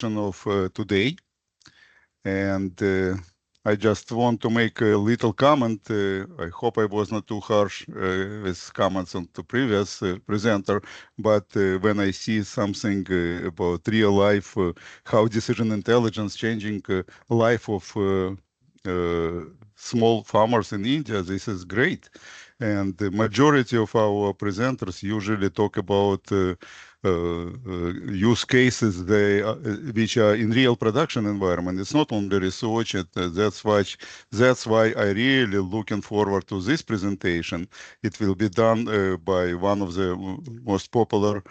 of today. And I just want to make a little comment. I hope I was not too harsh with comments on the previous presenter, but when I see something about real life, how decision intelligence changing life of small farmers in India, this is great. And the majority of our presenters usually talk about use cases which are in real production environment. It's not only research. That's why I really looking forward to this presentation. It will be done by one of the most popular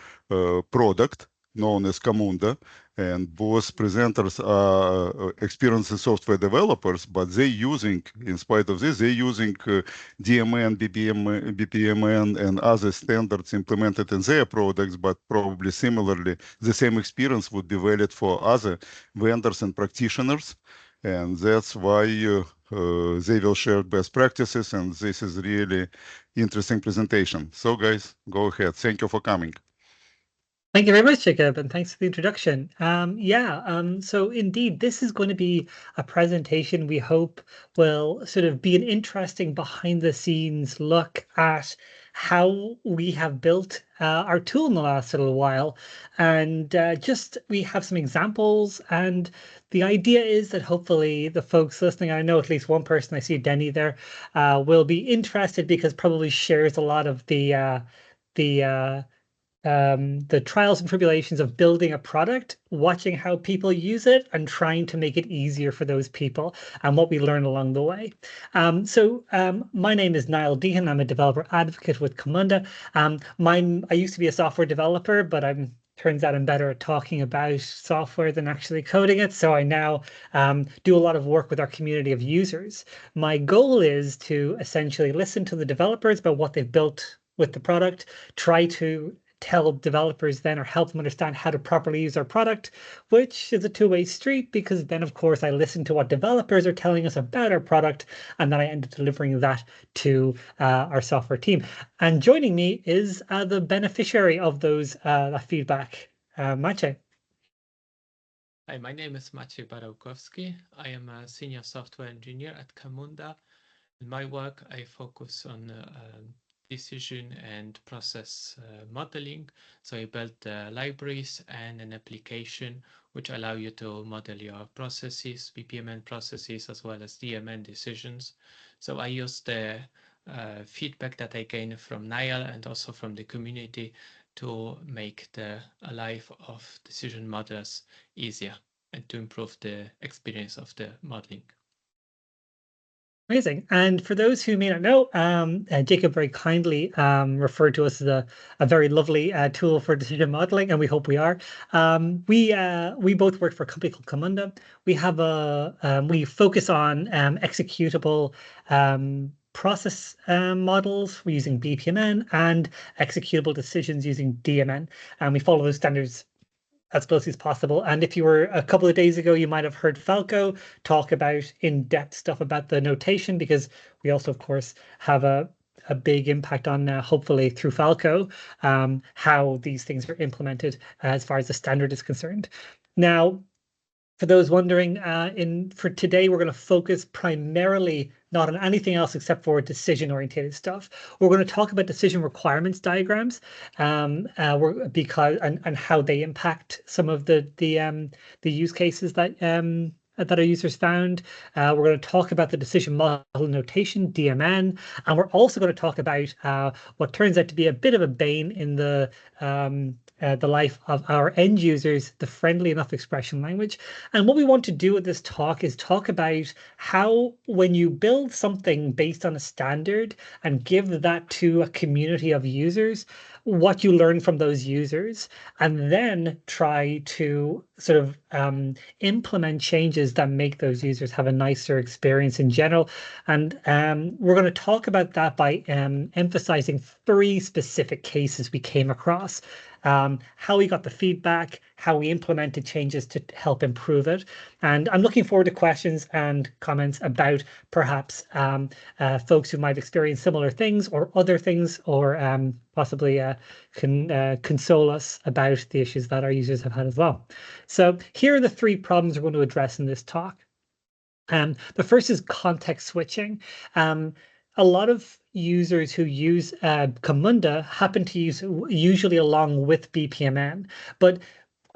product known as Camunda, and both presenters are experienced software developers, but in spite of this, they're using DMN, BPMN, and other standards implemented in their products, but probably similarly, the same experience would be valid for other vendors and practitioners. And that's why they will share best practices, and this is really interesting presentation. So guys, go ahead. Thank you for coming. Thank you very much, Jacob, and thanks for the introduction. So indeed, this is going to be a presentation we hope will sort of be an interesting behind-the-scenes look at how we have built our tool in the last little while. And we have some examples, and the idea is that hopefully the folks listening, I know at least one person, I see Denny there, will be interested because probably shares a lot of the trials and tribulations of building a product, watching how people use it, and trying to make it easier for those people, and what we learn along the way. My name is Niall Deehan. I'm a developer advocate with Camunda. I used to be a software developer, but turns out I'm better at talking about software than actually coding it. So I now do a lot of work with our community of users. My goal is to essentially listen to the developers about what they've built with the product, try to tell developers then or help them understand how to properly use our product, which is a two-way street, because then of course I listen to what developers are telling us about our product, and then I end up delivering that to our software team. And joining me is the beneficiary of those that feedback, Maciej. Hi, my name is Maciej Barelkowski. I am a senior software engineer at Camunda. In my work, I focus on decision and process modeling. So I built libraries and an application which allow you to model your processes, BPMN processes, as well as DMN decisions. So I use the feedback that I gain from Niall and also from the community to make the life of decision modelers easier and to improve the experience of the modeling. Amazing. And for those who may not know, Jacob very kindly referred to us as a very lovely tool for decision modeling, and we hope we are. We both work for a company called Camunda. We focus on executable process models. We're using BPMN and executable decisions using DMN, and we follow those standards as closely as possible. And if you were a couple of days ago, you might have heard Falco talk about in-depth stuff about the notation, because we also, of course, have a big impact on hopefully through Falco, how these things are implemented as far as the standard is concerned. Now, for those wondering, for today, we're going to focus primarily not on anything else except for decision-oriented stuff. We're going to talk about decision requirements diagrams, and how they impact some of the use cases that our users found. We're going to talk about the decision model notation, DMN, and we're also going to talk about what turns out to be a bit of a bane in the life of our end users, the friendly enough expression language. And what we want to do with this talk is talk about how, when you build something based on a standard and give that to a community of users, what you learn from those users, and then try to sort of implement changes that make those users have a nicer experience in general. And we're going to talk about that by emphasizing 3 specific cases we came across. how we got the feedback, how we implemented changes to help improve it. And I'm looking forward to questions and comments about perhaps folks who might experience similar things or other things, or possibly can console us about the issues that our users have had as well. So here are the 3 problems we're going to address in this talk. The first is context switching. A lot of users who use Camunda happen to use usually along with BPMN, but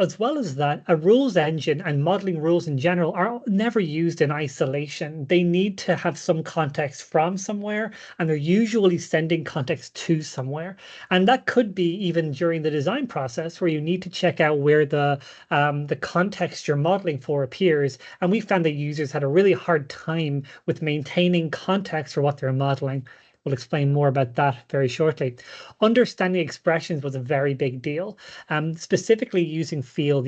as well as that, a rules engine and modeling rules in general are never used in isolation. They need to have some context from somewhere, and they're usually sending context to somewhere. And that could be even during the design process, where you need to check out where the context you're modeling for appears. And we found that users had a really hard time with maintaining context for what they're modeling. We'll explain more about that very shortly. Understanding expressions was a very big deal, specifically using FEEL,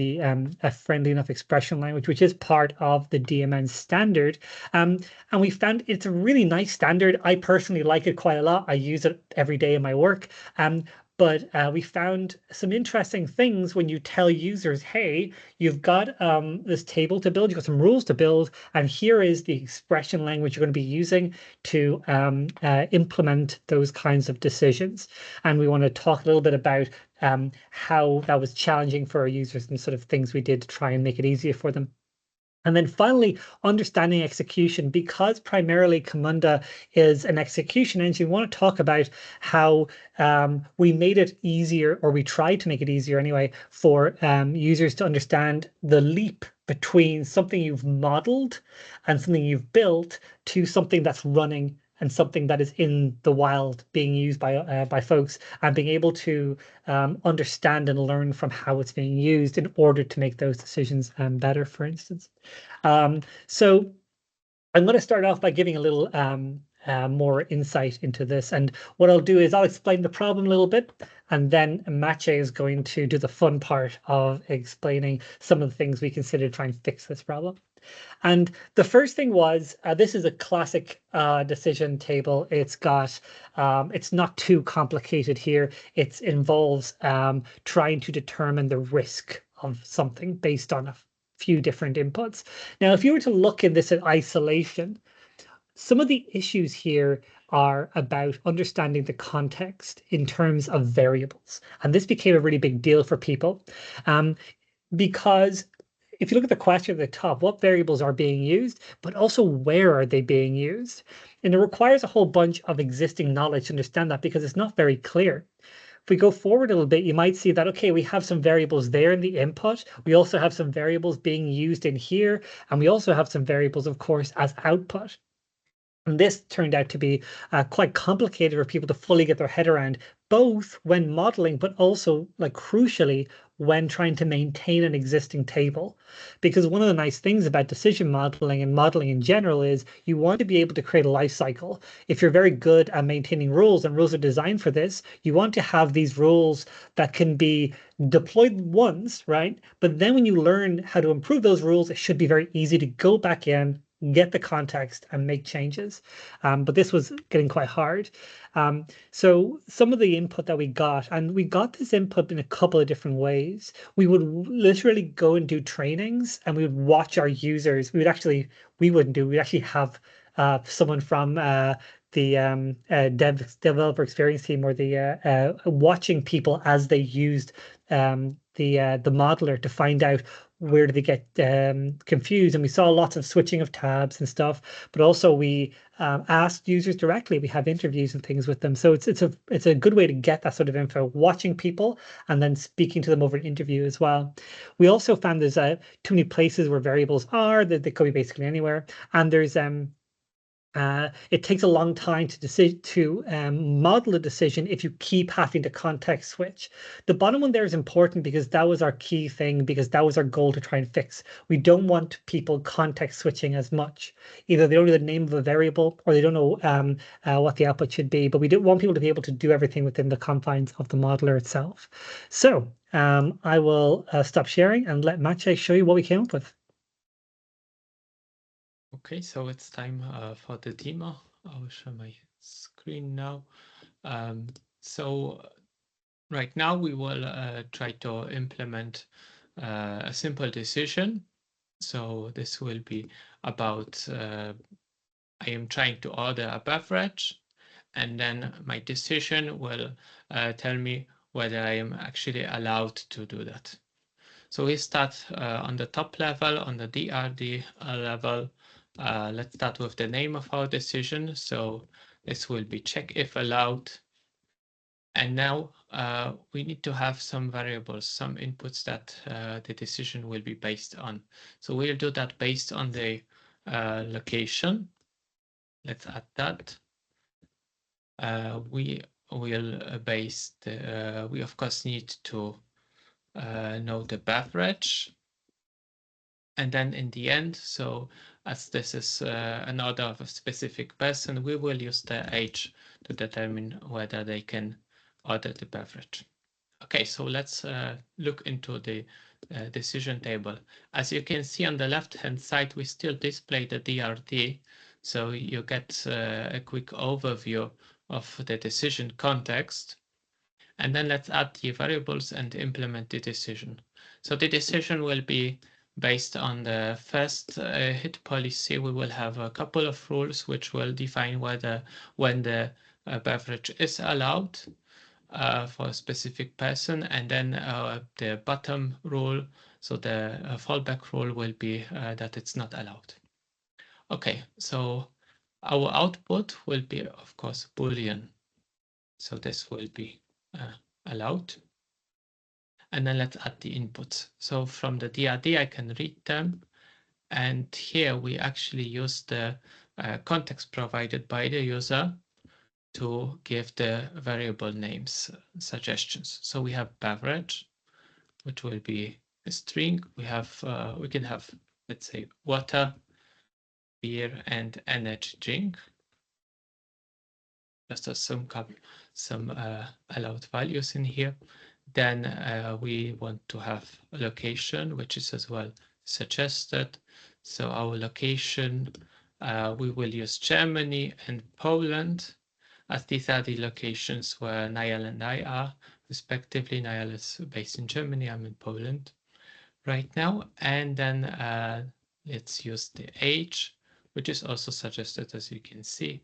a friendly enough expression language, which is part of the DMN standard. And we found it's a really nice standard. I personally like it quite a lot. I use it every day in my work. But we found some interesting things when you tell users, hey, you've got this table to build, you've got some rules to build, and here is the expression language you're going to be using to implement those kinds of decisions. And we want to talk a little bit about how that was challenging for our users and sort of things we did to try and make it easier for them. And then finally, understanding execution. Because primarily Camunda is an execution engine, we want to talk about how we made it easier, or we tried to make it easier anyway, for users to understand the leap between something you've modeled and something you've built to something that's running and something that is in the wild being used by folks, and being able to understand and learn from how it's being used in order to make those decisions better, for instance. So I'm going to start off by giving a little more insight into this. And what I'll do is I'll explain the problem a little bit, and then Maciej is going to do the fun part of explaining some of the things we consider to try and fix this problem. And the first thing was, this is a classic decision table. It's got, it's not too complicated here. It involves trying to determine the risk of something based on a few different inputs. Now, if you were to look in this in isolation, some of the issues here are about understanding the context in terms of variables. And this became a really big deal for people because if you look at the question at the top, what variables are being used, but also where are they being used? And it requires a whole bunch of existing knowledge to understand that, because it's not very clear. If we go forward a little bit, you might see that, okay, we have some variables there in the input. We also have some variables being used in here. And we also have some variables, of course, as output. And this turned out to be quite complicated for people to fully get their head around, both when modeling, but also, like, crucially, when trying to maintain an existing table. Because one of the nice things about decision modeling and modeling in general is you want to be able to create a life cycle. If you're very good at maintaining rules, and rules are designed for this, you want to have these rules that can be deployed once, right? But then when you learn how to improve those rules, it should be very easy to go back in, get the context, and make changes. But this was getting quite hard. So some of the input that we got, and we got this input in a couple of different ways. We would literally go and do trainings, and we would watch our users. We'd actually have someone from the developer experience team, or the watching people as they used the modeler to find out where do they get confused. And we saw lots of switching of tabs and stuff, but also we asked users directly. We have interviews and things with them. So it's a good way to get that sort of info, watching people and then speaking to them over an interview as well. We also found there's too many places where variables are, that they could be basically anywhere. And there's it takes a long time to model a decision if you keep having to context switch. The bottom one there is important because that was our key thing, because that was our goal to try and fix. We don't want people context switching as much. Either they don't know the name of a variable, or they don't know what the output should be, but we don't want people to be able to do everything within the confines of the modeler itself. So I will stop sharing and let Maciej show you what we came up with. Okay, so it's time for the demo. I will share my screen now. So Right now, we will try to implement a simple decision. So this will be about I am trying to order a beverage, and then my decision will tell me whether I am actually allowed to do that. So we start on the top level, on the DRD level. Let's start with the name of our decision. So this will be check if allowed. And now we need to have some variables, some inputs that the decision will be based on. So we'll do that based on the location. Let's add that. We will base the, we of course need to know the beverage. And then in the end, so as this is an order of a specific person, we will use the age to determine whether they can order the beverage. Okay, so let's look into the decision table. As you can see on the left-hand side, we still display the DRD, so you get a quick overview of the decision context. And then let's add the variables and implement the decision. So the decision will be based on the first hit policy. We will have a couple of rules which will define whether when the beverage is allowed for a specific person, and then the bottom rule, so the fallback rule will be that it's not allowed. Okay, so our output will be, of course, Boolean. So this will be allowed. And then let's add the inputs. So from the DRD, I can read them. And here we actually use the context provided by the user to give the variable names suggestions. So we have beverage, which will be a string. We have we can have, let's say, water, beer, and energy drink. Just as some allowed values in here. Then we want to have a location, which is as well suggested. So our location, we will use Germany and Poland, as these are the locations where Niall and I are, respectively. Niall is based in Germany, I'm in Poland right now. And then let's use the age, which is also suggested, as you can see.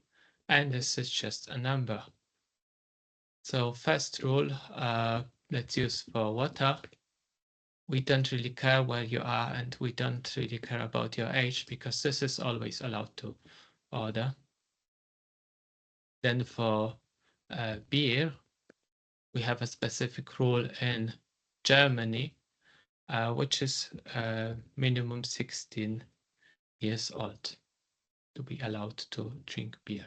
And this is just a number. So first rule, let's use for water. We don't really care where you are, and we don't really care about your age, because this is always allowed to order. Then for beer, we have a specific rule in Germany, which is minimum 16 years old to be allowed to drink beer.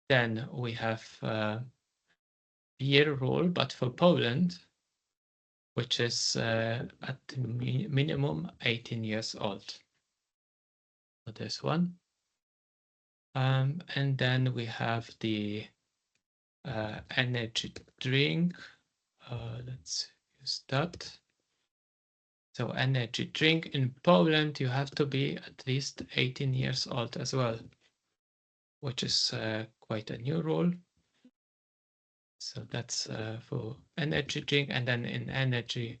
Then we have beer rule, but for Poland, which is at the minimum 18 years old. So this one. And then we have the energy drink. Let's use that. So energy drink in Poland, you have to be at least 18 years old as well, which is quite a new rule. So that's for energy drink. And then in energy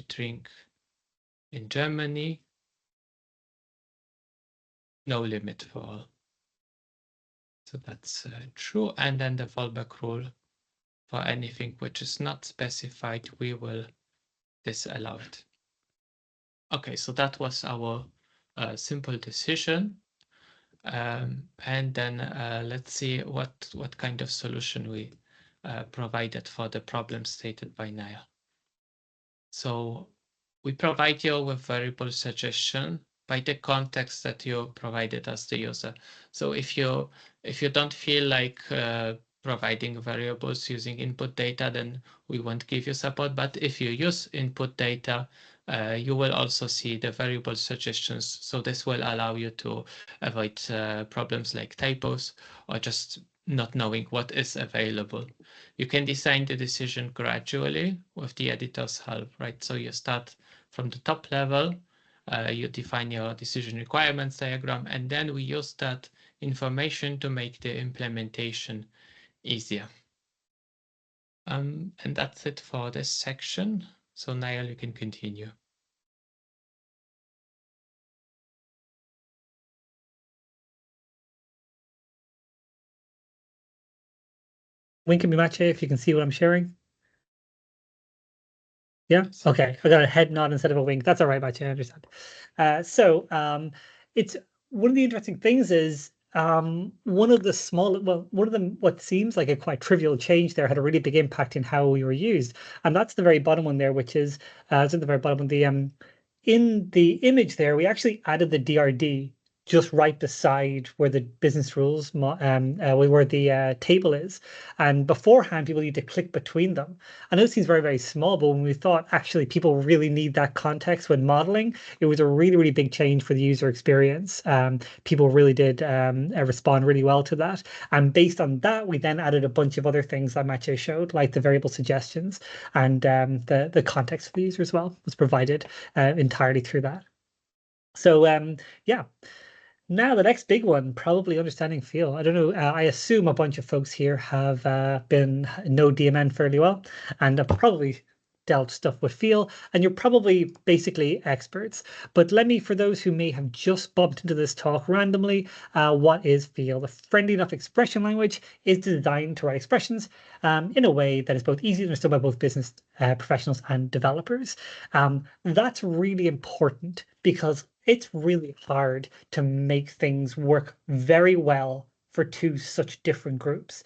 drink in Germany, no limit for all. So that's true. And then the fallback rule, for anything which is not specified, we will disallow it. Okay, so that was our simple decision. And then let's see what kind of solution we provided for the problem stated by Niall. So we provide you with variable suggestion by the context that you provided as the user. So if you don't feel like providing variables using input data, then we won't give you support. But if you use input data, you will also see the variable suggestions. So this will allow you to avoid problems like typos or just not knowing what is available. You can design the decision gradually with the editor's help, right? So you start from the top level, you define your decision requirements diagram, and then we use that information to make the implementation easier. And that's it for this section. So Niall, you can continue. Wink at me, Maciej, if you can see what I'm sharing. Yeah. Yes. Okay. I got a head nod instead of a wink. That's all right, Maciej. I understand. It's one of the interesting things is one of the what seems like a quite trivial change there had a really big impact in how we were used, and that's the very bottom one there, which is it's at the very bottom of the in the image there, we actually added the DRD just right beside where the business rules where the table is, and beforehand people need to click between them. I know it seems very, very small, but when we thought actually people really need that context when modeling, it was a really, really big change for the user experience. People really did respond really well to that. And based on that, we then added a bunch of other things that Maciej showed, like the variable suggestions, and the context for the user as well was provided entirely through that. So yeah. Now, the next big one, probably understanding feel. I don't know. I assume a bunch of folks here have know DMN fairly well and have probably dealt stuff with feel, and you're probably basically experts. But let me, for those who may have just bumped into this talk randomly, what is feel? The friendly enough expression language is designed to write expressions in a way that is both easy to understand by both business professionals and developers. That's really important because it's really hard to make things work very well for two such different groups.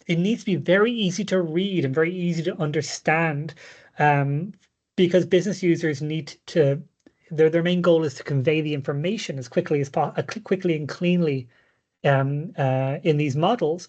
It needs to be very easy to read and very easy to understand, because business users need to their main goal is to convey the information as quickly as quickly and cleanly in these models,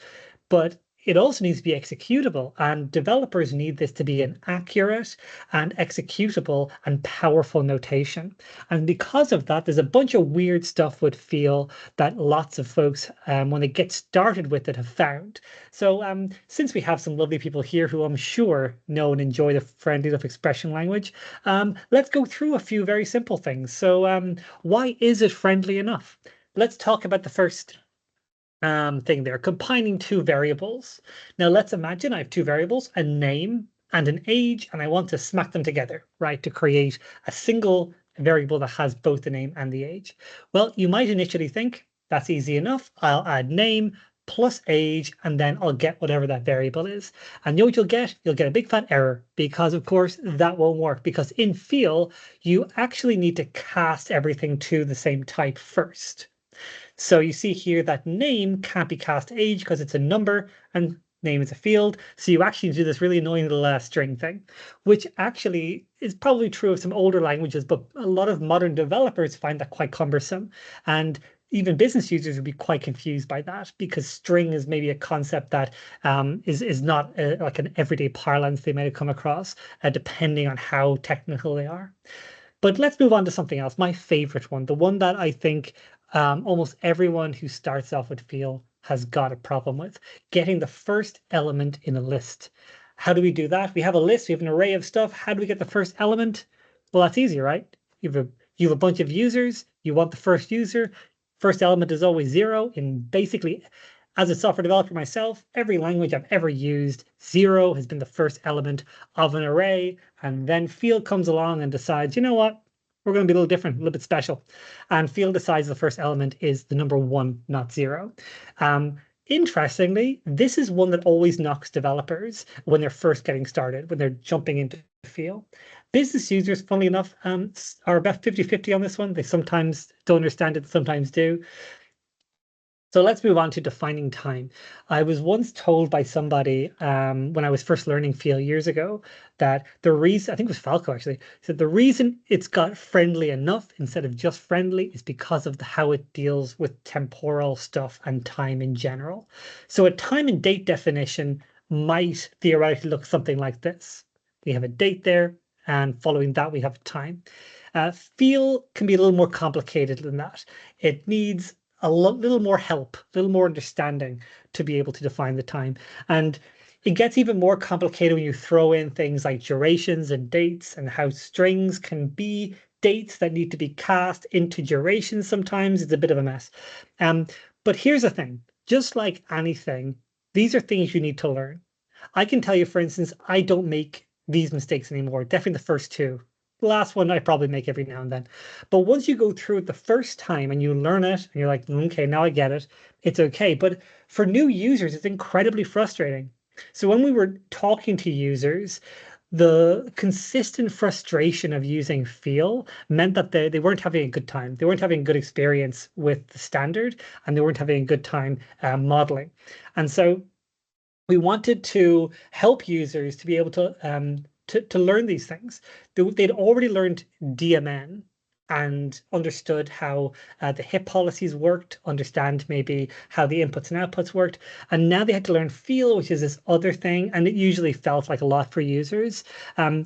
but it also needs to be executable, and developers need this to be an accurate and executable and powerful notation. And because of that, there's a bunch of weird stuff with feel that lots of folks, when they get started with it, have found. So since we have some lovely people here who I'm sure know and enjoy the friendly enough expression language, let's go through a few very simple things. So why is it friendly enough? Let's talk about the first thing there, combining two variables. Now let's imagine I have two variables, a name and an age, and I want to smack them together, right, to create a single variable that has both the name and the age. Well, you might initially think that's easy enough. I'll add name plus age, and then I'll get whatever that variable is. And you know what you'll get? You'll get a big fat error, because of course that won't work, because in feel, you actually need to cast everything to the same type first. So you see here that name can't be cast age because it's a number and name is a field. So you actually do this really annoying little string thing, which actually is probably true of some older languages, but a lot of modern developers find that quite cumbersome. And even business users would be quite confused by that, because string is maybe a concept that is not like an everyday parlance they might have come across, depending on how technical they are. But let's move on to something else. My favorite one, the one that I think almost everyone who starts off with feel has got a problem with, getting the first element in a list. How do we do that? We have a list, we have an array of stuff. How do we get the first element? Well, that's easy, right? You have a bunch of users, you want the first user. First element is always 0 in basically, as a software developer myself, every language I've ever used, 0 has been the first element of an array, and then feel comes along and decides, you know what? We're going to be a little different, a little bit special. And feel decides the first element is the number 1, not 0. Interestingly, this is one that always knocks developers when they're first getting started, when they're jumping into feel. Business users, funnily enough, are about 50-50 on this one. They sometimes don't understand it, sometimes do. So let's move on to defining time. I was once told by somebody when I was first learning feel years ago that the reason, I think it was Falco actually, said the reason it's got friendly enough instead of just friendly is because of how it deals with temporal stuff and time in general. So a time and date definition might theoretically look something like this. We have a date there, and following that we have time. Feel can be a little more complicated than that. It needs a little more help, a little more understanding to be able to define the time. And it gets even more complicated when you throw in things like durations and dates, and how strings can be dates that need to be cast into durations sometimes. It's a bit of a mess. But here's the thing, just like anything, these are things you need to learn. I can tell you, for instance, I don't make these mistakes anymore. Definitely the first two. The last one I probably make every now and then. But once you go through it the first time and you learn it, and you're like, okay, now I get it, it's okay. But for new users, it's incredibly frustrating. So when we were talking to users, the consistent frustration of using feel meant that they weren't having a good time. They weren't having a good experience with the standard, and they weren't having a good time modeling. And so we wanted to help users to be able to learn these things. They'd already learned DMN and understood how the HIP policies worked, understand maybe how the inputs and outputs worked. And now they had to learn feel, which is this other thing. And it usually felt like a lot for users. The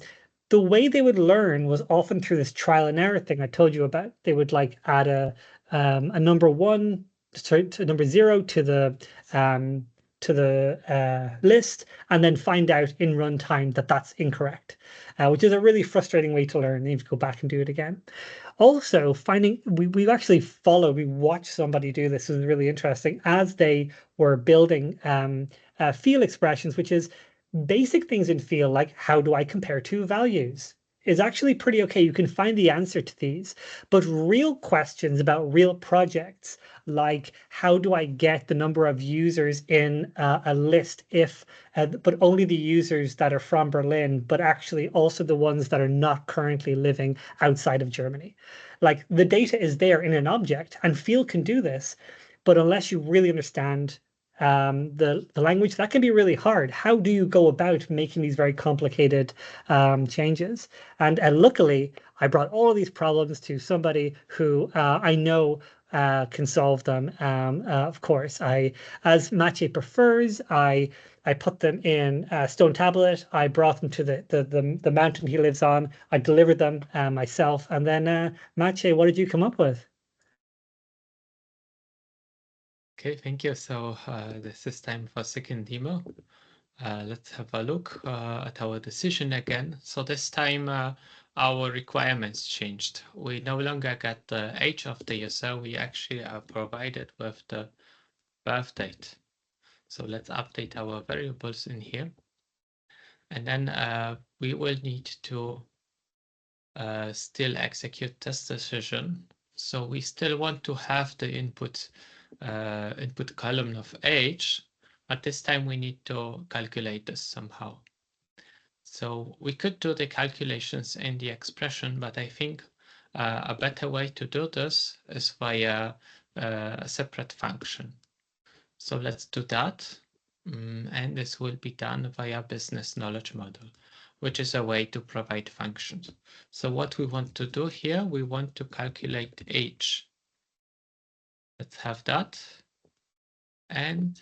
way they would learn was often through this trial and error thing I told you about. They would like add a number one, sorry, to number zero to the list, and then find out in runtime that that's incorrect, which is a really frustrating way to learn. You have to go back and do it again. Also, we actually watched somebody do this. It was really interesting as they were building field expressions, which is basic things in field, like how do I compare two values, is actually pretty okay. You can find the answer to these, but real questions about real projects, like how do I get the number of users in a list but only the users that are from Berlin, but actually also the ones that are not currently living outside of Germany. Like the data is there in an object, and field can do this, but unless you really understand the language, that can be really hard. How do you go about making these very complicated changes? And luckily, I brought all of these problems to somebody who I know can solve them. Of course, as Maciej prefers, I put them in a stone tablet. I brought them to the mountain he lives on. I delivered them myself. And then Maciej, what did you come up with? Okay, thank you. So this is time for second demo. Let's have a look at our decision again. So this time our requirements changed. We no longer get the age of the user. We actually are provided with the birth date. So let's update our variables in here. And then we will need to still execute this decision. So we still want to have the input column of age, but this time we need to calculate this somehow. So we could do the calculations in the expression, but I think a better way to do this is via a separate function. So let's do that. And this will be done via business knowledge model, which is a way to provide functions. So what we want to do here, we want to calculate age. Let's have that. And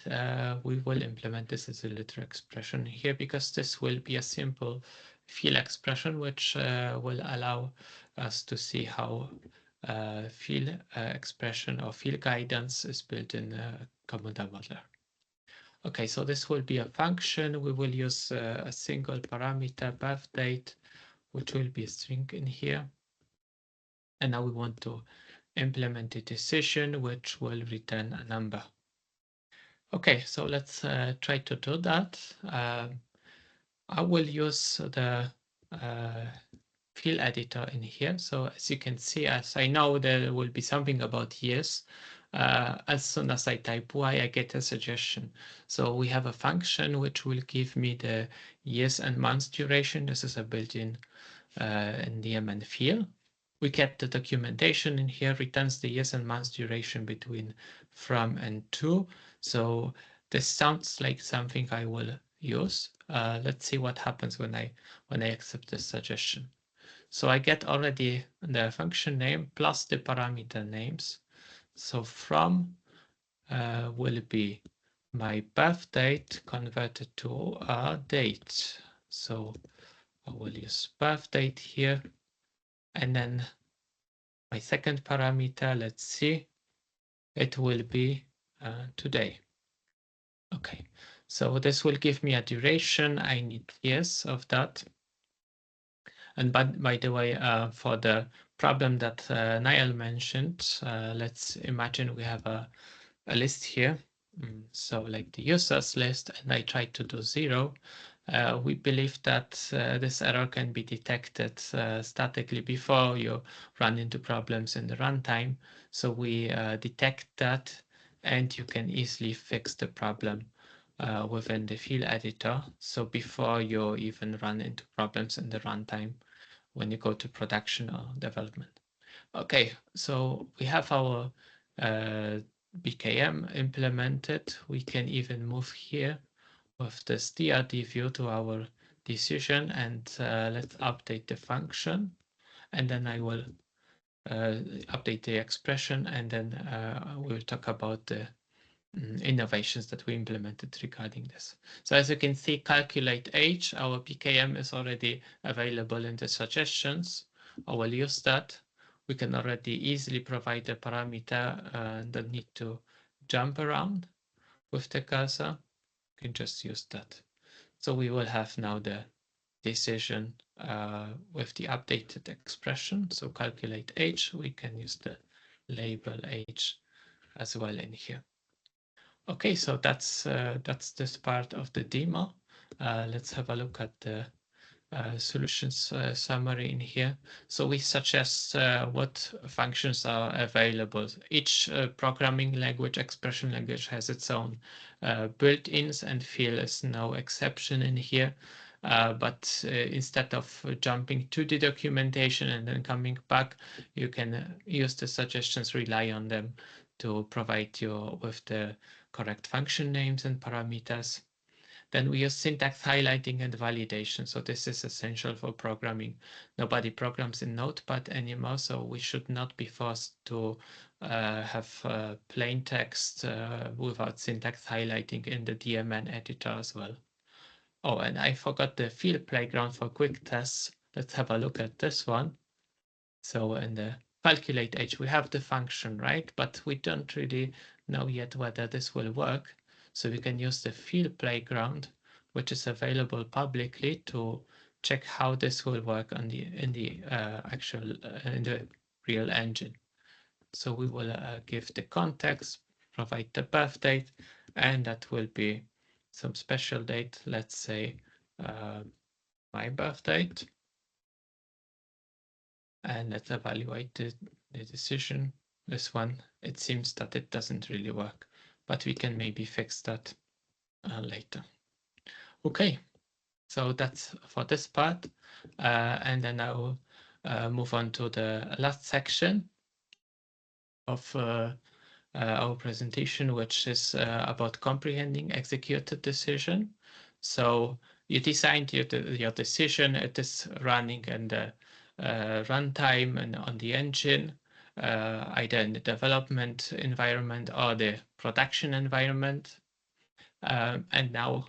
we will implement this as a literal expression here, because this will be a simple field expression, which will allow us to see how field expression or field guidance is built in Camunda modeler. Okay, so this will be a function. We will use a single parameter birth date, which will be a string in here. And now we want to implement a decision, which will return a number. Okay, so let's try to do that. I will use the field editor in here. So as you can see, as I know there will be something about years, as soon as I type Y, I get a suggestion. So we have a function which will give me the years and months duration. This is a built-in DMN field. We get the documentation in here, returns the years and months duration between from and to. So this sounds like something I will use. Let's see what happens when I accept this suggestion. So I get already the function name plus the parameter names. So from will be my birth date converted to a date. So I will use birth date here. And then my second parameter, let's see, it will be today. Okay, so this will give me a duration. I need years of that. And by the way, for the problem that Niall mentioned, let's imagine we have a list here. so like the users list, and I try to do 0, we believe that this error can be detected statically before you run into problems in the runtime. So we detect that, and you can easily fix the problem within the field editor. So before you even run into problems in the runtime when you go to production or development. Okay, so we have our BKM implemented. We can even move here with this DRD view to our decision, and let's update the function, and then I will update the expression, and then we'll talk about the innovations that we implemented regarding this. So as you can see, calculate age, our PKM is already available in the suggestions. I will use that. We can already easily provide a parameter that need to jump around with the cursor. You can just use that. So we will have now the decision with the updated expression. So calculate age, we can use the label age as well in here. Okay, so that's this part of the demo. Let's have a look at the solutions summary in here. So we suggest what functions are available. Each programming language, expression language has its own built-ins, and field is no exception in here. But instead of jumping to the documentation and then coming back, you can use the suggestions, rely on them to provide you with the correct function names and parameters. Then we use syntax highlighting and validation. So this is essential for programming. Nobody programs in Notepad anymore, so we should not be forced to have plain text without syntax highlighting in the DMN editor as well. Oh, and I forgot the field playground for quick tests. Let's have a look at this one. So in the calculate age, we have the function, right? But we don't really know yet whether this will work. So we can use the field playground, which is available publicly, to check how this will work on in the real engine. So we will give the context, provide the birth date, and that will be some special date. Let's say my birth date. And let's evaluate the decision. This one, it seems that it doesn't really work, but we can maybe fix that later. Okay, so that's for this part. And then I will move on to the last section of our presentation, which is about comprehending executed decision. So you designed your decision, it is running in the runtime and on the engine, either in the development environment or the production environment. And now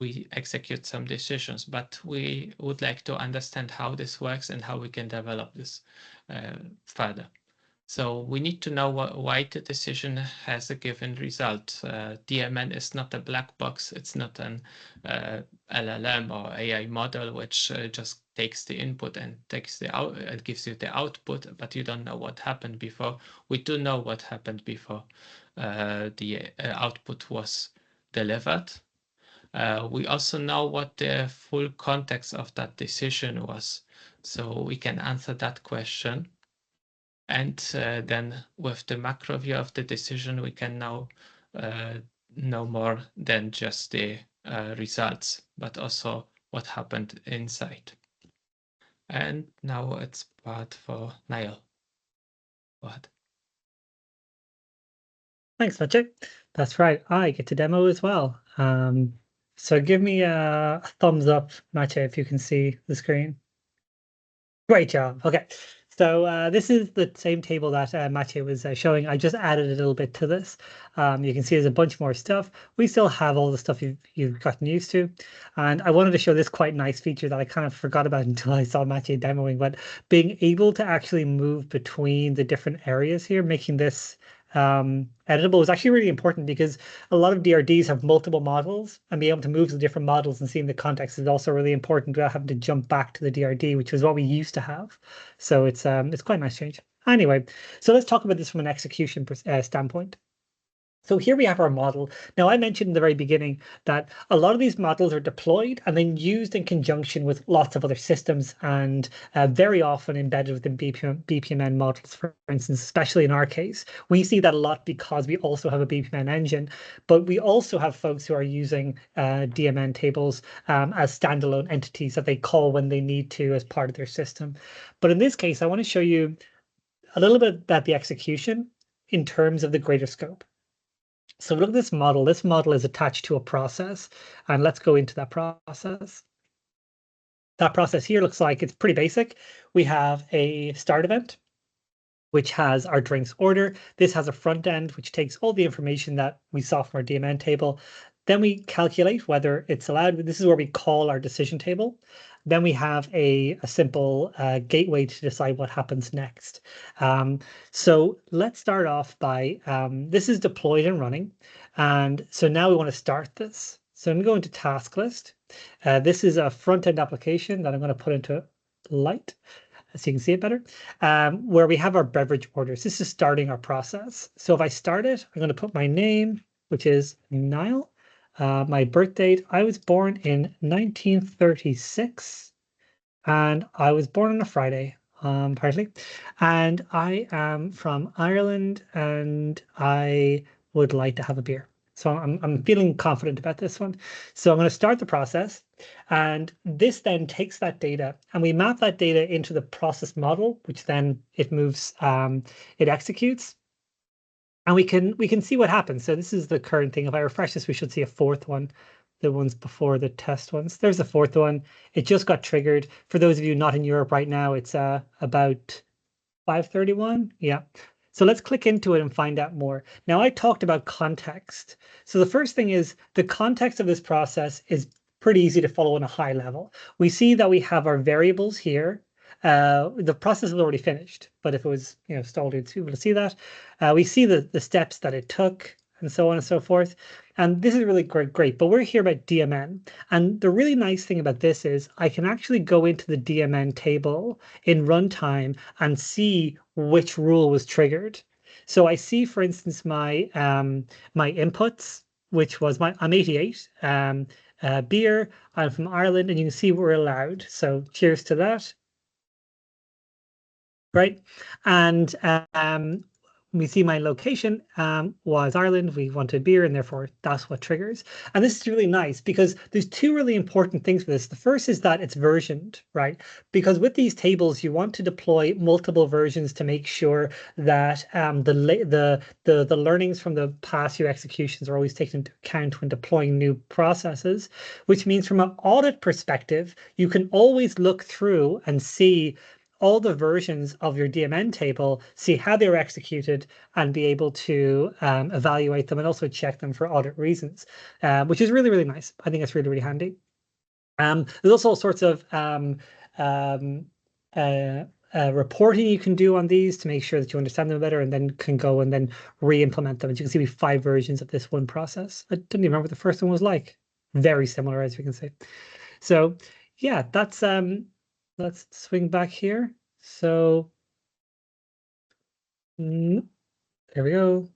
we execute some decisions, but we would like to understand how this works and how we can develop this further. So we need to know why the decision has a given result. DMN is not a black box. It's not an LLM or AI model, which just takes the input and takes the out and gives you the output, but you don't know what happened before. We do know what happened before the output was delivered. We also know what the full context of that decision was. So we can answer that question. And then with the macro view of the decision, we can now know more than just the results, but also what happened inside. And now it's part for Niall. Go ahead. Thanks, Maciej. That's right. I get to demo as well. So give me a thumbs up, Maciej, if you can see the screen. Great job. Okay. So this is the same table that Maciej was showing. I just added a little bit to this. You can see there's a bunch more stuff. We still have all the stuff you've gotten used to. And I wanted to show this quite nice feature that I kind of forgot about until I saw Maciej demoing, but being able to actually move between the different areas here, making this editable is actually really important, because a lot of DRDs have multiple models, and being able to move to the different models and seeing the context is also really important without having to jump back to the DRD, which is what we used to have. So it's quite a nice change. Anyway, so let's talk about this from an execution standpoint. So here we have our model. Now, I mentioned in the very beginning that a lot of these models are deployed and then used in conjunction with lots of other systems, and very often embedded within BPMN models, for instance, especially in our case. We see that a lot because we also have a BPMN engine, but we also have folks who are using DMN tables as standalone entities that they call when they need to as part of their system. But in this case, I want to show you a little bit about the execution in terms of the greater scope. So look at this model. This model is attached to a process, and let's go into that process. That process here looks like it's pretty basic. We have a start event, which has our drinks order. This has a front end, which takes all the information that we saw from our DMN table. Then we calculate whether it's allowed. This is where we call our decision table. Then we have a simple gateway to decide what happens next. So let's start off by, this is deployed and running. And so now we want to start this. So I'm going to go into task list. This is a front-end application that I'm going to put into light, so you can see it better, where we have our beverage orders. This is starting our process. So if I start it, I'm going to put my name, which is Niall. My birth date, I was born in 1936, and I was born on a Friday, partly. And I am from Ireland, and I would like to have a beer. So I'm feeling confident about this one. So I'm going to start the process, and this then takes that data, and we map that data into the process model, which then it moves, it executes. And we can see what happens. So this is the current thing. If I refresh this, we should see a fourth one, the ones before the test ones. There's the fourth one. It just got triggered. For those of you not in Europe right now, it's about 5:31. Yeah. So let's click into it and find out more. Now, I talked about context. So the first thing is the context of this process is pretty easy to follow on a high level. We see that we have our variables here. The process is already finished, but if it was stalled, you'd be able to see that. We see the steps that it took and so on and so forth. And this is really great, but we're here about DMN. And the really nice thing about this is I can actually go into the DMN table in runtime and see which rule was triggered. So I see, for instance, my my inputs, which was I'm 88, beer, I'm from Ireland, and you can see we're allowed. So cheers to that. Right, and we see my location was Ireland. We wanted beer, and therefore that's what triggers. And this is really nice because there's two really important things with this. The first is that it's versioned, right? Because with these tables, you want to deploy multiple versions to make sure that the learnings from the past few executions are always taken into account when deploying new processes. Which means, from an audit perspective, you can always look through and see all the versions of your DMN table, see how they were executed, and be able to evaluate them and also check them for audit reasons, which is really, really nice. I think it's really, really handy. There's also all sorts of reporting you can do on these to make sure that you understand them better, and then can go and then re-implement them. As you can see, we have 5 versions of this one process. I didn't even remember what the first one was like. Very similar, as we can see. So yeah, that's let's swing back here. So there we go.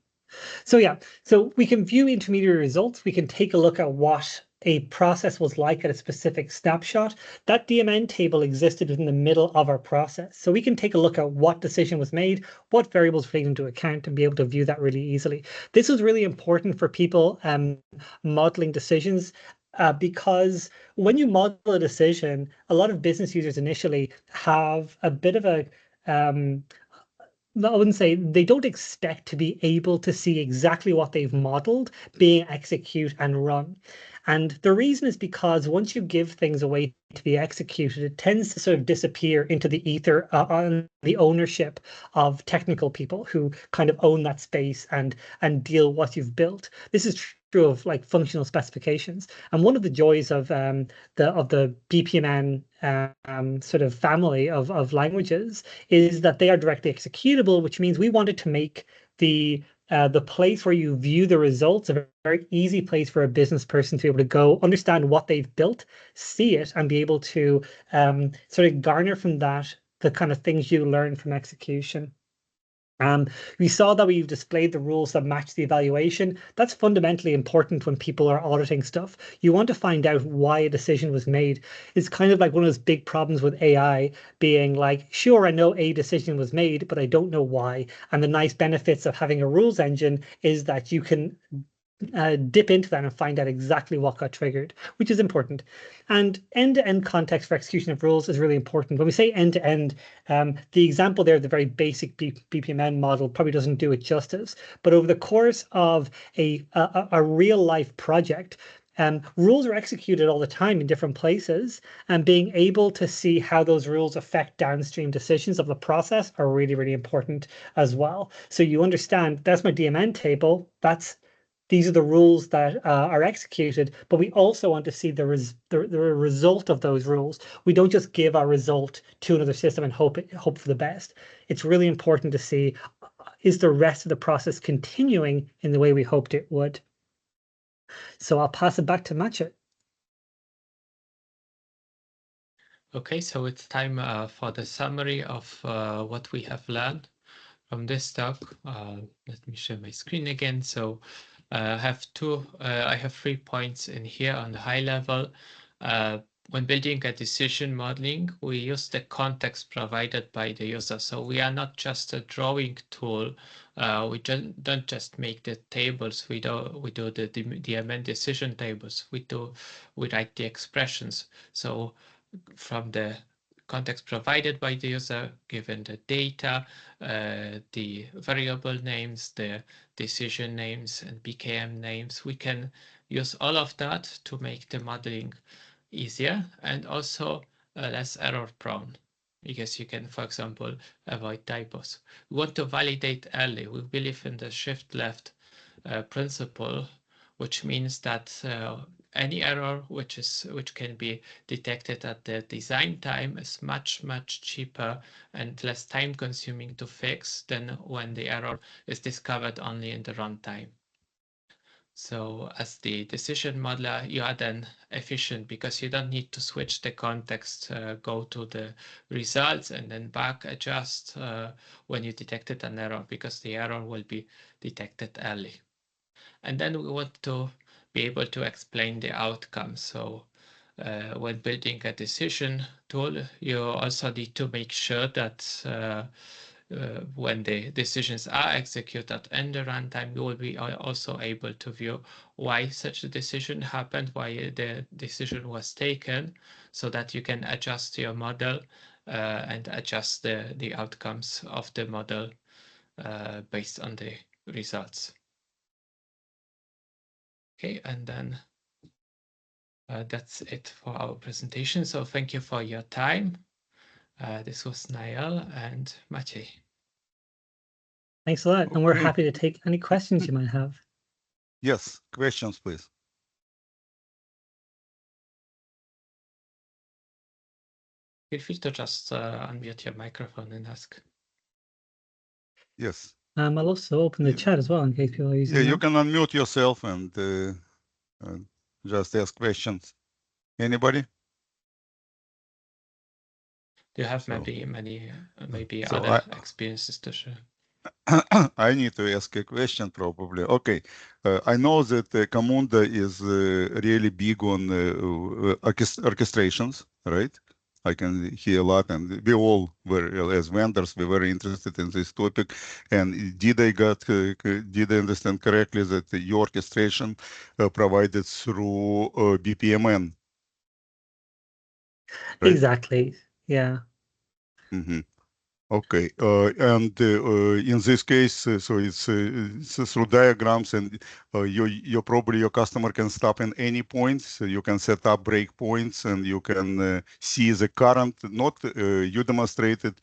So yeah, so we can view intermediary results. We can take a look at what a process was like at a specific snapshot. That DMN table existed in the middle of our process. So we can take a look at what decision was made, what variables were taken into account, and be able to view that really easily. This was really important for people modeling decisions. Because when you model a decision, a lot of business users initially have a bit of a, I wouldn't say, they don't expect to be able to see exactly what they've modeled being executed and run. And the reason is because once you give things away to be executed, it tends to sort of disappear into the ether on the ownership of technical people who kind of own that space and deal what you've built. This is true of like functional specifications. And one of the joys of the BPMN sort of family of languages is that they are directly executable, which means we wanted to make the place where you view the results a very easy place for a business person to be able to go understand what they've built, see it, and be able to sort of garner from that the kind of things you learn from execution. We saw that we've displayed the rules that match the evaluation. That's fundamentally important when people are auditing stuff. You want to find out why a decision was made. It's kind of like one of those big problems with AI being like, sure, I know a decision was made, but I don't know why. And the nice benefits of having a rules engine is that you can dip into that and find out exactly what got triggered, which is important. And end-to-end context for execution of rules is really important. When we say end-to-end, the example there, the very basic BPMN model, probably doesn't do it justice. But over the course of a real-life project, rules are executed all the time in different places, and being able to see how those rules affect downstream decisions of the process are really, really important as well. So you understand that's my DMN table. These are the rules that are executed, but we also want to see the result of those rules. We don't just give our result to another system and hope for the best. It's really important to see, is the rest of the process continuing in the way we hoped it would? So I'll pass it back to Maciej. Okay, so it's time for the summary of what we have learned from this talk. Let me share my screen again. So I have 3 points in here on the high level. When building a decision modeling, we use the context provided by the user. So we are not just a drawing tool. We don't just make the tables. We do the DMN decision tables. We write the expressions. So from the context provided by the user, given the data, the variable names, the decision names, and BKM names, we can use all of that to make the modeling easier and also less error prone, because you can, for example, avoid typos. We want to validate early. We believe in the shift left principle, which means that any error which can be detected at the design time is much cheaper and less time consuming to fix than when the error is discovered only in the runtime. So as the decision modeler, you are then efficient because you don't need to switch the context, go to the results and then back adjust when you detected an error, because the error will be detected early. And then we want to be able to explain the outcome. So when building a decision tool, you also need to make sure that when the decisions are executed in the runtime, you will be also able to view why such a decision happened, why the decision was taken, so that you can adjust your model and adjust the outcomes of the model based on the results. Okay, and then that's it for our presentation. So thank you for your time. This was Niall and Maciej. Thanks a lot. And we're happy to take any questions you might have. Yes, questions, please. Feel free to just unmute your microphone and ask. Yes. I'll also open the chat as well in case people are using Yeah, that. you can unmute yourself and just ask questions. Anybody? Do you have maybe other experiences to share? I need to ask a question probably. Okay, I know that Camunda is really big on orchestrations, right? I can hear a lot, and we all were, as vendors, we were interested in this topic. And did I understand correctly that your orchestration provided through BPMN? Right? Exactly. Yeah. Mm-hmm. Okay, and in this case, so it's through diagrams, and your customer can stop in any point. So you can set up breakpoints, and you can see the current, not you demonstrated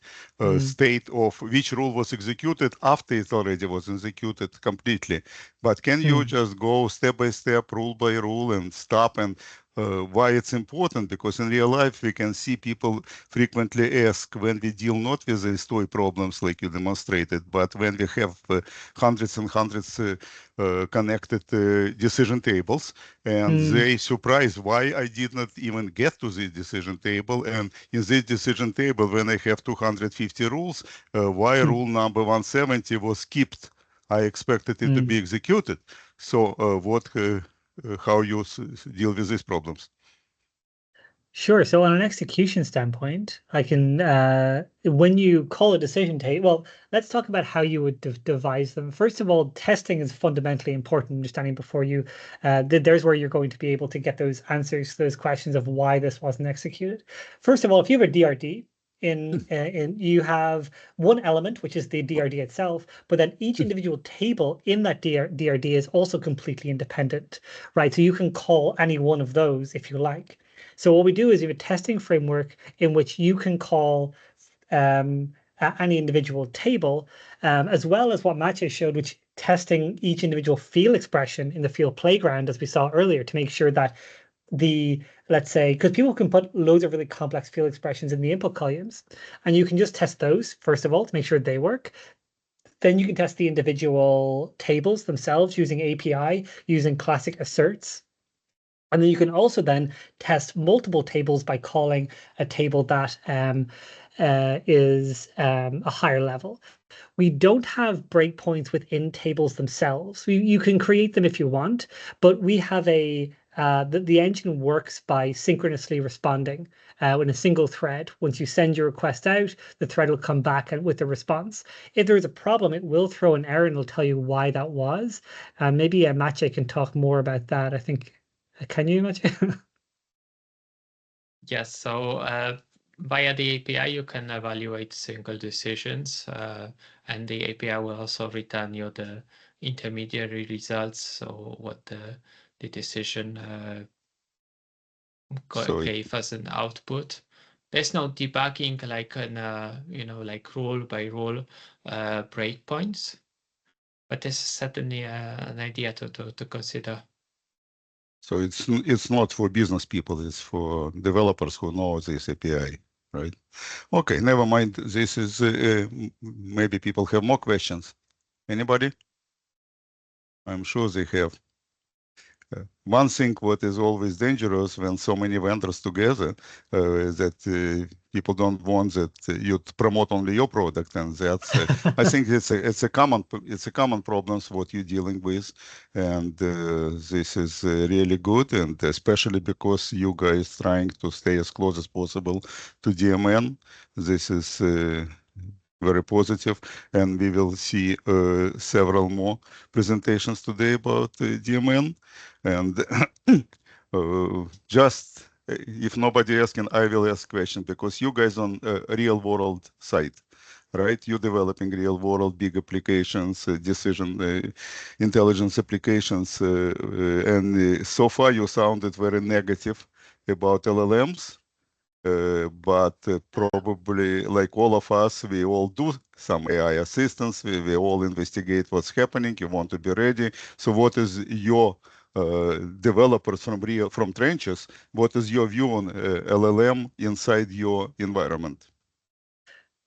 state of which rule was executed after it already was executed completely. But can you just go step by step, rule by rule, and stop and Why it's important? Because in real life, we can see people frequently ask when we deal not with these toy problems like you demonstrated, but when we have hundreds and hundreds connected decision tables, and they surprise why I did not even get to the decision table. And in this decision table, when I have 250 rules, why rule number 170 was skipped. I expected it to be executed. So how you deal with these problems? Sure. So on an execution standpoint, I can, when you call a decision table, well, let's talk about how you would devise them. First of all, testing is fundamentally important understanding before you, there's where you're going to be able to get those answers to those questions of why this wasn't executed. First of all, if you have a DRD, you have one element, which is the DRD itself, but then each individual table in that DRD is also completely independent, right? So you can call any one of those if you like. So what we do is we have a testing framework in which you can call any individual table, as well as what Maciej showed, which testing each individual field expression in the field playground, as we saw earlier, to make sure that let's say, because people can put loads of really complex field expressions in the input columns, and you can just test those, first of all, to make sure they work. Then you can test the individual tables themselves using API, using classic asserts. And then you can also then test multiple tables by calling a table that is a higher level. We don't have breakpoints within tables themselves. You can create them if you want, but we have the engine works by synchronously responding in a single thread. Once you send your request out, the thread will come back with a response. If there is a problem, it will throw an error and it'll tell you why that was. Maybe Maciej can talk more about that. I think. Can you, Maciej? Yes, so via the API, you can evaluate single decisions, and the API will also return you the intermediary results, so what the decision gave as an output. There's no debugging like like rule by rule breakpoints, but this is certainly an idea to consider. So it's not for business people, it's for developers who know this API, right? Okay, never mind. This is, maybe people have more questions. Anybody? I'm sure they have. One thing what is always dangerous when so many vendors together is that people don't want that you promote only your product, and that's I think it's a common problem what you're dealing with, and this is really good, and especially because you guys trying to stay as close as possible to DMN. This is very positive, and we will see several more presentations today about DMN. And just if nobody asking, I will ask question, because you guys on a real world site, right? You're developing real world big applications, decision intelligence applications, and so far you sounded very negative about LLMs. But probably like all of us, we all do some AI assistance. We all investigate what's happening. You want to be ready. So what is your developers from trenches, what is your view on LLM inside your environment?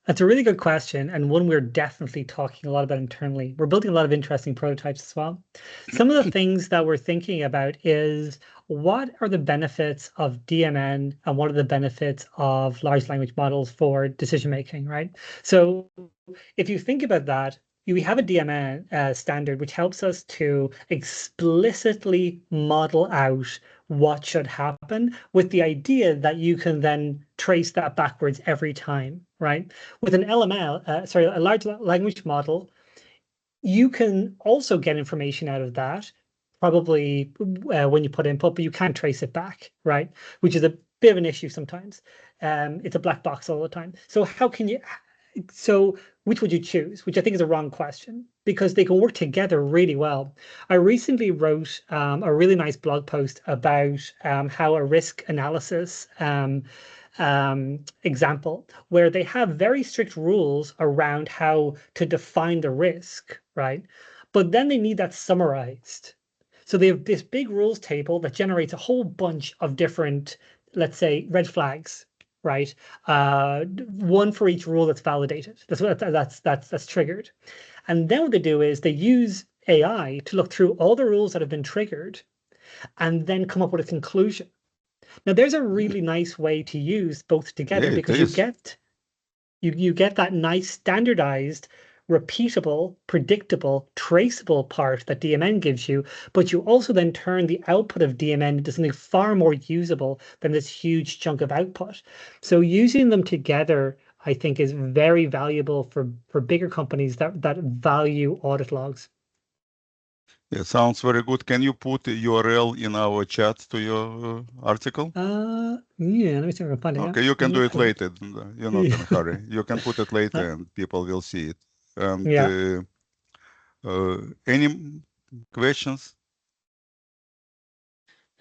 That's a really good question, and one we're definitely talking a lot about internally. We're building a lot of interesting prototypes as well. Some of the things that we're thinking about is what are the benefits of DMN and what are the benefits of large language models for decision making, right? So if you think about that, we have a DMN standard which helps us to explicitly model out what should happen with the idea that you can then trace that backwards every time, right? With an LML, a large language model, you can also get information out of that, probably when you put input, but you can't trace it back, right? Which is a bit of an issue sometimes. It's a black box all the time. So how can you? So which would you choose? Which I think is a wrong question, because they can work together really well. I recently wrote a really nice blog post about how a risk analysis example where they have very strict rules around how to define the risk, right? But then they need that summarized. So they have this big rules table that generates a whole bunch of different, let's say, red flags, right? One for each rule that's validated. That's triggered. And then what they do is they use AI to look through all the rules that have been triggered and then come up with a conclusion. Now, there's a really nice way to use both together Yeah, it because is. you get that nice standardized, repeatable, predictable, traceable part that DMN gives you, but you also then turn the output of DMN into something far more usable than this huge chunk of output. So using them together, I think, is very valuable for bigger companies that value audit logs. Yeah, sounds very good. Can you put a URL in our chat to your article? Yeah, let me see if I can find it. Okay, you can do it later. You're not in a hurry. You can put it later and people will see it. And Yeah. any questions?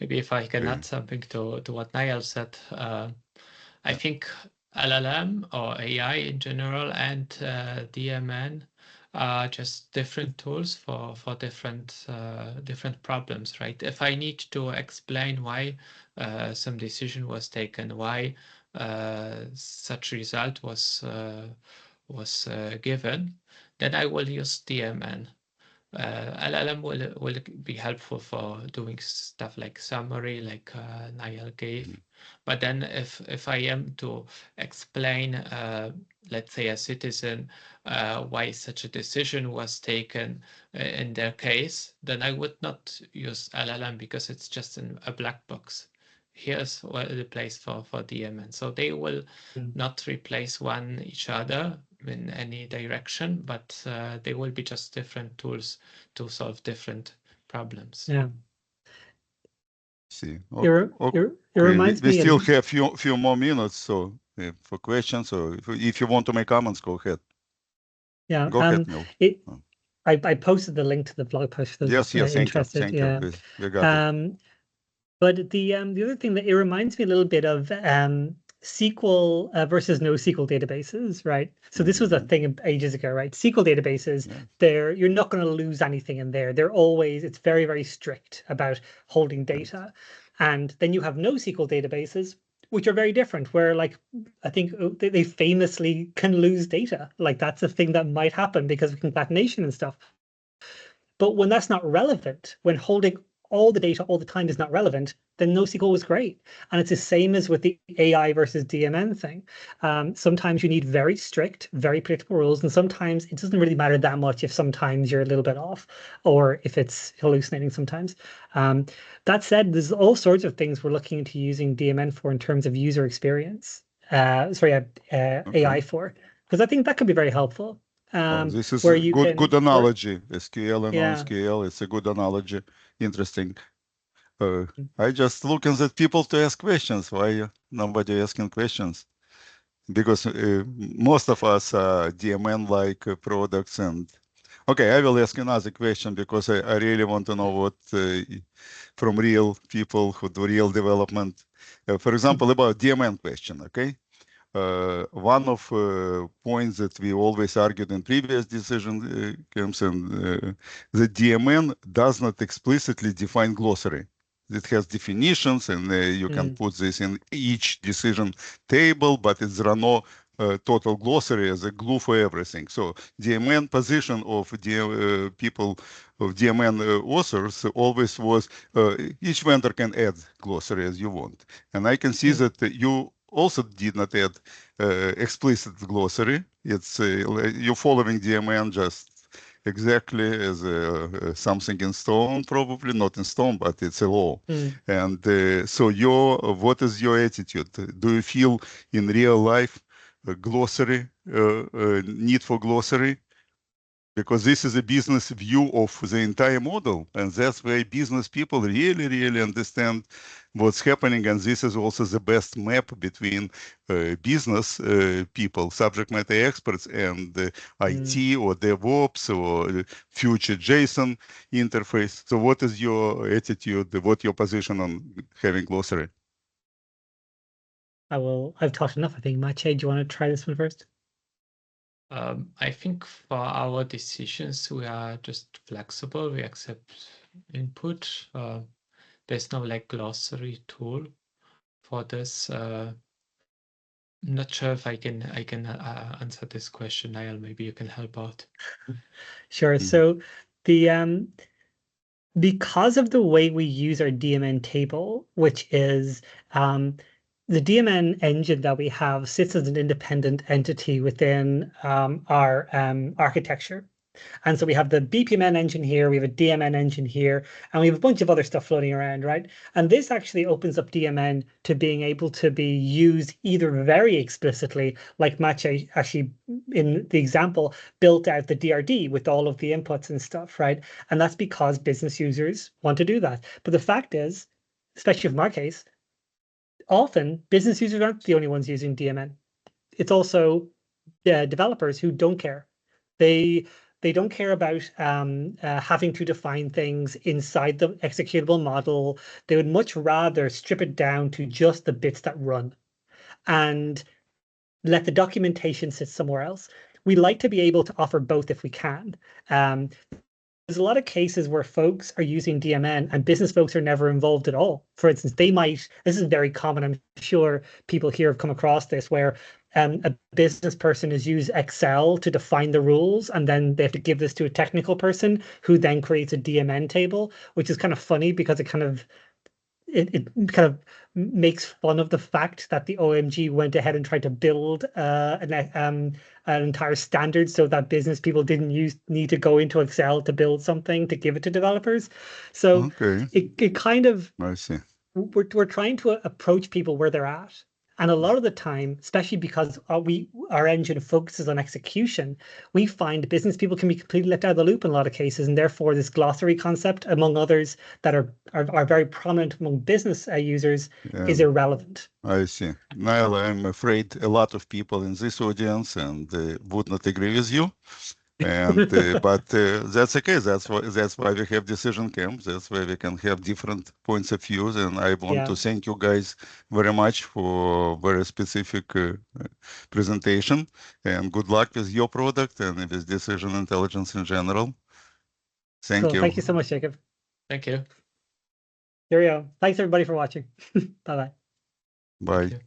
Maybe if I can Okay. add something to what Niall said, I think LLM or AI in general and DMN are just different tools for different problems, right? If I need to explain why some decision was taken, why such result was given, then I will use DMN. LLM will be helpful for doing stuff like summary, like Niall gave. But then if I am to explain, let's say, a citizen why such a decision was taken in their case, then I would not use LLM because it's just a black box. Here's the place for DMN. So they will not replace each other in any direction, but they will be just different tools to solve different problems. Yeah. See. It reminds we me still of, have few more minutes, so for questions, or if you want to make comments, go ahead. yeah. Go ahead, Neil. I posted the link to the blog post for those interested. Thank you. We got it. But the other thing that it reminds me a little bit of SQL versus NoSQL databases, right? So this was a thing ages ago, right? SQL databases, you're not going to lose anything in there. It's very, very strict about holding data. And then you have NoSQL databases, which are very different, where like I think they famously can lose data. Like that's a thing that might happen because of concatenation and stuff. But when that's not relevant, when holding all the data all the time is not relevant, then NoSQL was great. And it's the same as with the AI versus DMN thing. Sometimes you need very strict, very predictable rules, and sometimes it doesn't really matter that much if sometimes you're a little bit off or if it's hallucinating sometimes. That said, there's all sorts of things we're looking into using DMN for in terms of user experience. AI for, because I think that could be very helpful. This is where a you good analogy. SQL and Yeah. NoSQL, it's a good analogy. Interesting. I just looking at people to ask questions. Why nobody asking questions? Because most of us are DMN-like products. And okay, I will ask another question because I really want to know what from real people who do real development. For example, about DMN question. Okay. One of points that we always argued in previous decision camps, and the DMN does not explicitly define glossary. It has definitions, and you can put this in each decision table, but there are no total glossary as a glue for everything. So DMN position of people of DMN authors always was each vendor can add glossary as you want, and I can see that you also did not add explicit glossary. It's you're following DMN just exactly as something in stone, probably not in stone, but it's a law. And so what is your attitude? Do you feel in real life glossary, need for glossary? Because this is a business view of the entire model, and that's where business people really, really understand what's happening. And this is also the best map between business people, subject matter experts, and IT or DevOps or future JSON interface. So what is your attitude? What's your position on having glossary? I've talked enough, I think. Maciej, do you want to try this one first? I think for our decisions, we are just flexible. We accept input. There's no like glossary tool for this. I'm not sure if I can answer this question, Niall. Maybe you can help out. Sure. So the because of the way we use our DMN table, which is the DMN engine that we have sits as an independent entity within our architecture. And so we have the BPMN engine here, we have a DMN engine here, and we have a bunch of other stuff floating around, right? And this actually opens up DMN to being able to be used either very explicitly, like Maciej actually in the example built out the DRD with all of the inputs and stuff, right? And that's because business users want to do that. But the fact is, especially in our case, often business users aren't the only ones using DMN. It's also developers who don't care. They don't care about having to define things inside the executable model. They would much rather strip it down to just the bits that run and let the documentation sit somewhere else. We like to be able to offer both if we can. There's a lot of cases where folks are using DMN and business folks are never involved at all. For instance, this is very common, I'm sure people here have come across this, where a business person has used Excel to define the rules, and then they have to give this to a technical person who then creates a DMN table, which is kind of funny because it kind of makes fun of the fact that the OMG went ahead and tried to build an entire standard so that business people didn't need to go into Excel to build something to give it to developers. So it kind of, I see. We're trying to approach people where they're at. And a lot of the time, especially because our engine focuses on execution, we find business people can be completely let out of the loop in a lot of cases, and therefore this glossary concept, among others, that are very prominent among business users, is irrelevant. I see. Niall, I'm afraid a lot of people in this audience would not agree with you. And but that's okay. That's why we have DecisionCAMP. That's why we can have different points of views. And I want to thank you guys very much for very specific presentation. And good luck with your product and with decision intelligence in general. Thank you. Thank you so much, Jacob. Thank you. Here we go. Thanks everybody for watching. Bye-bye. Bye.